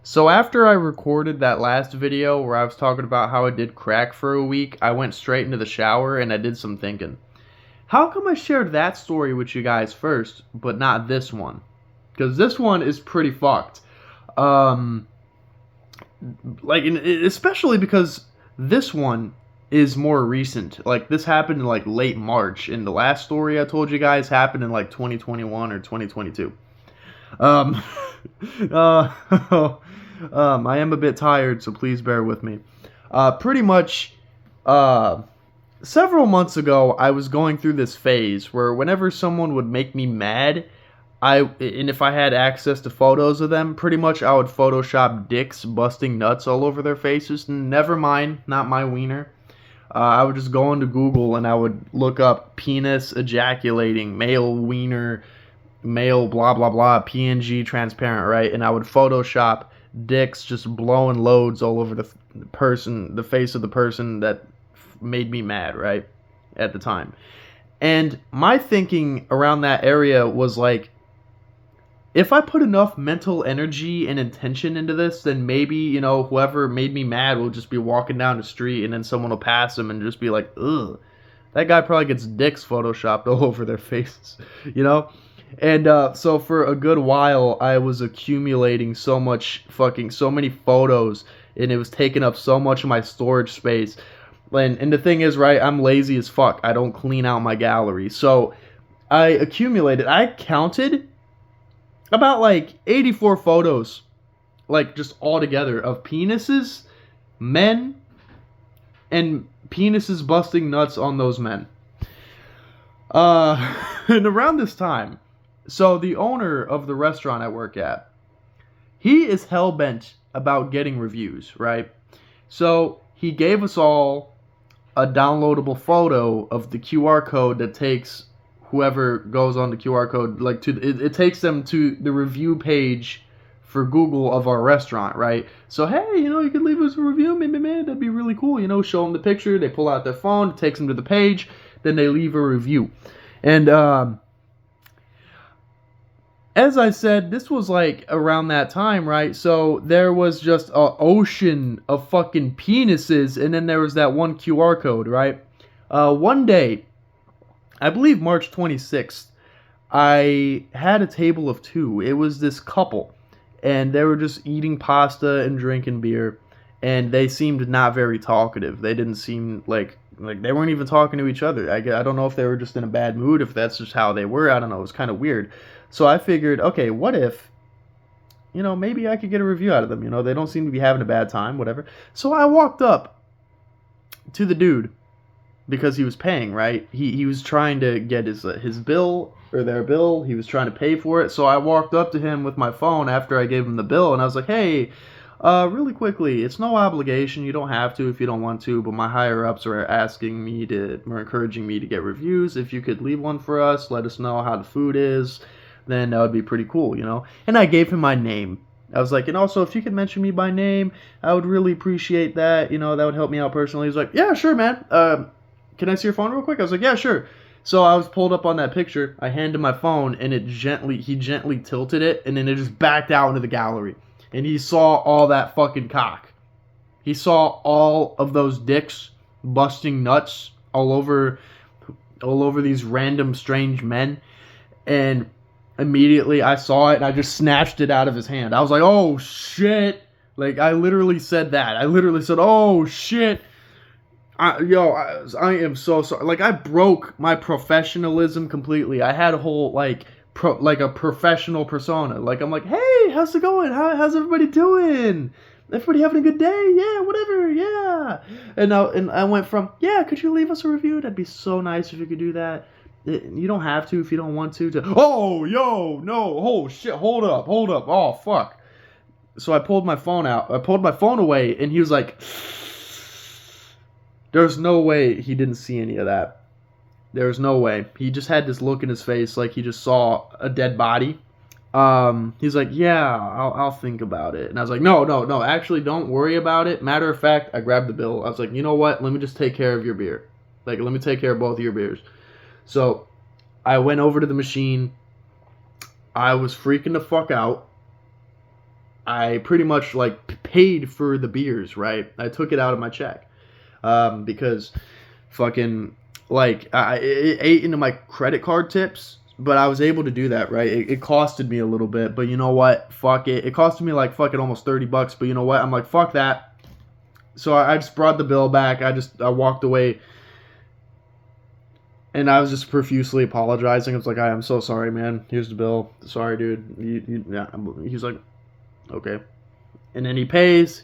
So after I recorded that last video where I was talking about how I did crack for a week, I went straight into the shower and I did some thinking. How come I shared that story with you guys first, but not this one? Because this one is pretty fucked. Um, especially because this one is more recent. Like this happened in like late March, and the last story I told you guys happened in like 2021 or 2022. Um, uh, I am a bit tired, so please bear with me. Pretty much, uh, several months ago, I was going through this phase where whenever someone would make me mad, and if I had access to photos of them, pretty much I would Photoshop dicks busting nuts all over their faces. Never mind, not my wiener. I would just go into Google and I would look up penis ejaculating, male wiener, male blah blah blah, PNG transparent, right? And I would Photoshop dicks just blowing loads all over the face of the person that made me mad, right? At the time. And my thinking around that area was like, if I put enough mental energy and intention into this, then maybe, whoever made me mad will just be walking down the street and then someone will pass them and just be like, ugh, that guy probably gets dicks photoshopped all over their faces, you know? And so for a good while, I was accumulating so many photos, and it was taking up so much of my storage space. And the thing is, right, I'm lazy as fuck. I don't clean out my gallery. So I counted about like 84 photos, like just all together of penises, men, and penises busting nuts on those men. And around this time, so the owner of the restaurant I work at, he is hell bent about getting reviews, right? So he gave us all a downloadable photo of the QR code that takes whoever goes on the QR code, like it takes them to the review page for Google of our restaurant, right? So hey, you could leave us a review, man, that'd be really cool. Show them the picture, they pull out their phone, it takes them to the page, then they leave a review. And as I said, this was like around that time, right? So there was just an ocean of fucking penises, and then there was that one QR code, right? One day, I believe March 26th, I had a table of two. It was this couple, and they were just eating pasta and drinking beer, and they seemed not very talkative. They didn't seem like they weren't even talking to each other. I don't know if they were just in a bad mood, if that's just how they were. I don't know. It was kind of weird. So I figured, okay, what if, maybe I could get a review out of them. They don't seem to be having a bad time, whatever. So I walked up to the dude because he was paying, right? He was trying to get his bill or their bill. He was trying to pay for it. So I walked up to him with my phone after I gave him the bill, and I was like, hey, really quickly, it's no obligation. You don't have to if you don't want to, but my higher ups are encouraging me to get reviews. If you could leave one for us, let us know how the food is, then that would be pretty cool, And I gave him my name. I was like, and also if you could mention me by name, I would really appreciate that. That would help me out personally. He's like, yeah, sure, man. Can I see your phone real quick? I was like, yeah, sure. So I was pulled up on that picture. I handed my phone, and he gently tilted it, and then it just backed out into the gallery. And he saw all that fucking cock. He saw all of those dicks busting nuts all over these random strange men. And immediately I saw it, and I just snatched it out of his hand. I was like, oh shit. Like, I literally said that. I literally said, oh shit. I am so sorry. Like, I broke my professionalism completely. I had a whole, like a professional persona. Like, I'm like, hey, how's it going? How's everybody doing? Everybody having a good day? Yeah, whatever, yeah. And I went from, yeah, could you leave us a review? That'd be so nice if you could do that. You don't have to if you don't want to. Oh, yo, no, oh, shit, hold up, oh, fuck. So I pulled my phone out. I pulled my phone away, and he was like, there's no way he didn't see any of that. There's no way. He just had this look in his face like he just saw a dead body. He's like, yeah, I'll think about it. And I was like, no, actually don't worry about it. Matter of fact, I grabbed the bill. I was like, you know what? Let me just take care of your beer. Like, let me take care of both of your beers. So I went over to the machine. I was freaking the fuck out. I pretty much like paid for the beers, right? I took it out of my check because fucking like it ate into my credit card tips, but I was able to do that, right? It costed me a little bit, but you know what? Fuck it. It costed me like fucking almost $30, but you know what? I'm like, fuck that. So I just brought the bill back. I walked away. And I was just profusely apologizing. I was like, I'm so sorry, man. Here's the bill. Sorry, dude. Yeah. He's like, okay. And then he pays,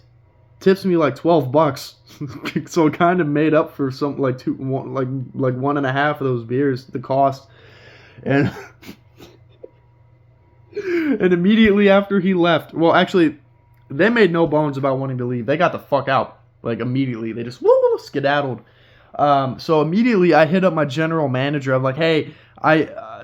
tips me like $12. So it kind of made up for some like one and a half of those beers, the cost. And and immediately after he left, well, actually, they made no bones about wanting to leave. They got the fuck out like immediately. They just skedaddled. So immediately I hit up my general manager. I'm like, hey,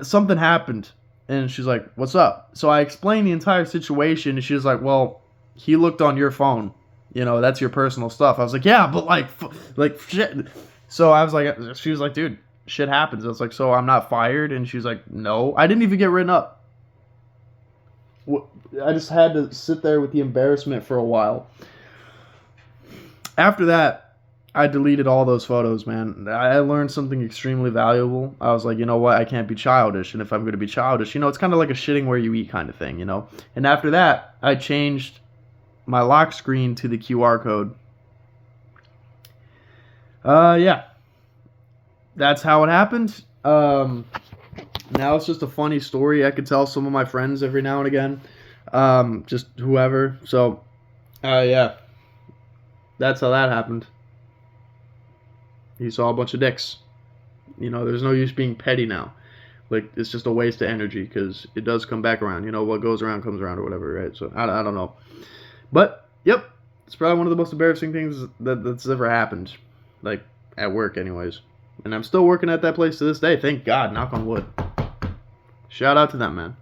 something happened. And she's like, what's up? So I explained the entire situation, and she was like, well, he looked on your phone. You know, that's your personal stuff. I was like, yeah, but like shit. So I was like, she was like, dude, shit happens. I was like, so I'm not fired? And she was like, no. I didn't even get written up. I just had to sit there with the embarrassment for a while. After that, I deleted all those photos, man. I learned something extremely valuable. I was like, you know what? I can't be childish. And if I'm going to be childish, you know, it's kind of like a shitting where you eat kind of thing, you know? And after that, I changed my lock screen to the QR code. Yeah. That's how it happened. Now it's just a funny story I could tell some of my friends every now and again. Just whoever. So, yeah. That's how that happened. He saw a bunch of dicks. You know, there's no use being petty now. Like, it's just a waste of energy because it does come back around. You know, what goes around comes around or whatever, right? So, I don't know. But, yep, it's probably one of the most embarrassing things that's ever happened. Like, at work anyways. And I'm still working at that place to this day. Thank God, knock on wood. Shout out to them, man.